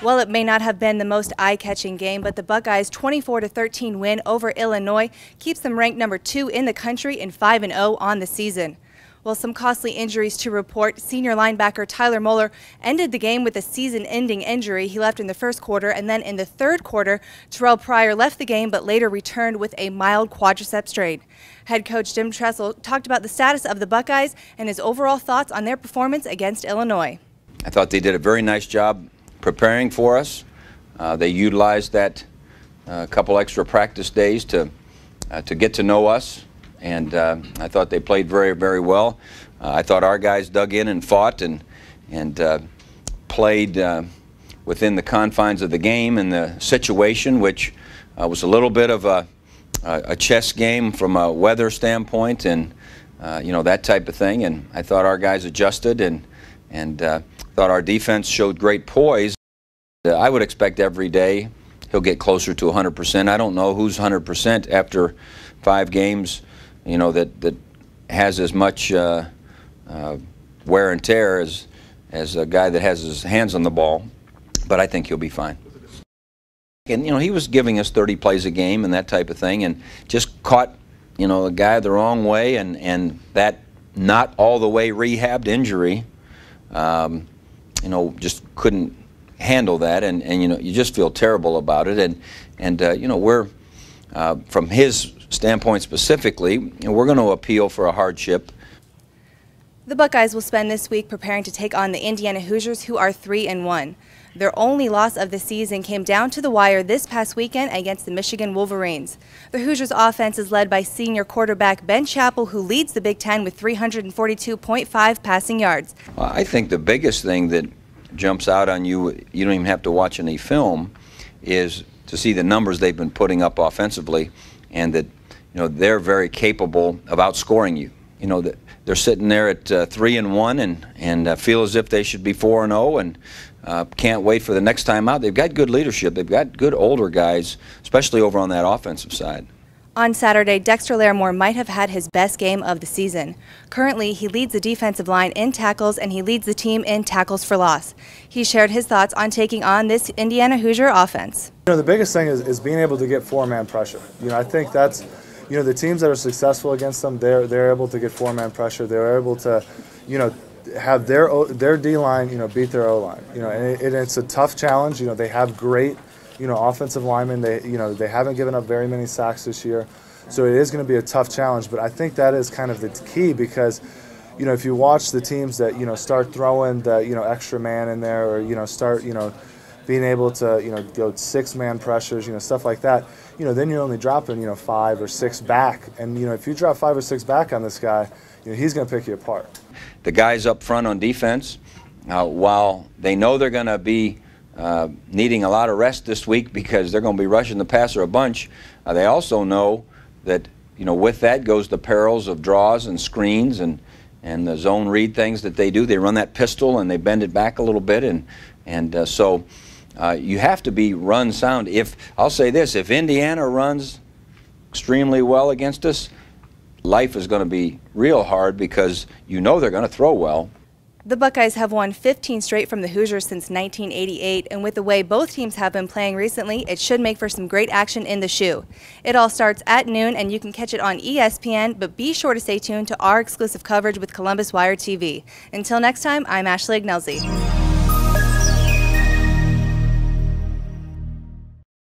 Well, it may not have been the most eye-catching game, but the Buckeyes' 24-13 win over Illinois keeps them ranked number 2 in the country and 5-0 on the season. Well, some costly injuries to report. Senior linebacker Tyler Moeller ended the game with a season-ending injury. He left in the first quarter, and then in the third quarter, Terrell Pryor left the game but later returned with a mild quadricep strain. Head coach Jim Tressel talked about the status of the Buckeyes and his overall thoughts on their performance against Illinois. I thought they did a very nice job preparing for us. They utilized that couple extra practice days to get to know us, and I thought they played very, very well. I thought our guys dug in and fought and played within the confines of the game and the situation, which was a little bit of a chess game from a weather standpoint and you know, that type of thing. And I thought our guys adjusted and thought our defense showed great poise. I would expect every day he'll get closer to 100%. I don't know who's 100% after 5 games, you know, that has as much wear and tear as a guy that has his hands on the ball, but I think he'll be fine. And, you know, he was giving us 30 plays a game and that type of thing, and just caught, you know, a guy the wrong way, and that not all the way rehabbed injury, you know, just couldn't handle that, and you know, you just feel terrible about it, and you know, we're from his standpoint specifically, we're going to appeal for a hardship. The Buckeyes will spend this week preparing to take on the Indiana Hoosiers, who are 3-1. Their only loss of the season came down to the wire this past weekend against the Michigan Wolverines. The Hoosiers' offense is led by senior quarterback Ben Chappell, who leads the Big Ten with 342.5 passing yards. Well, I think the biggest thing that jumps out on you, you don't even have to watch any film, is to see the numbers they've been putting up offensively, and that, you know, they're very capable of outscoring you. You know, that they're sitting there at 3-1 and feel as if they should be 4-0, and can't wait for the next time out. They've got good leadership. They've got good older guys, especially over on that offensive side. On Saturday, Dexter Larimore might have had his best game of the season. Currently, he leads the defensive line in tackles, and he leads the team in tackles for loss. He shared his thoughts on taking on this Indiana Hoosier offense. You know, the biggest thing is being able to get 4-man pressure. You know, I think that's, you know, the teams that are successful against them, they're able to get 4-man pressure. They're able to, you know, have their D-line, you know, beat their O-line. You know, and it's a tough challenge. You know, they have great, you know, offensive linemen. They haven't given up very many sacks this year, so it is going to be a tough challenge. But I think that is kind of the key, because, you know, if you watch the teams that, you know, start throwing the, you know, extra man in there, or, you know, start, you know, being able to, you know, go 6-man pressures, you know, stuff like that, you know, then you're only dropping, you know, 5 or 6 back, and, you know, if you drop 5 or 6 back on this guy, you know, he's going to pick you apart. The guys up front on defense, while they know they're going to be needing a lot of rest this week because they're going to be rushing the passer a bunch, they also know that, you know, with that goes the perils of draws and screens and the zone read things that they do. They run that pistol and they bend it back a little bit, and so you have to be run sound. I'll say this, if Indiana runs extremely well against us, life is going to be real hard, because you know they're going to throw well. The Buckeyes have won 15 straight from the Hoosiers since 1988, and with the way both teams have been playing recently, it should make for some great action in the shoe. It all starts at noon, and you can catch it on ESPN, but be sure to stay tuned to our exclusive coverage with Columbus Wire TV. Until next time, I'm Ashleigh Ignelzi.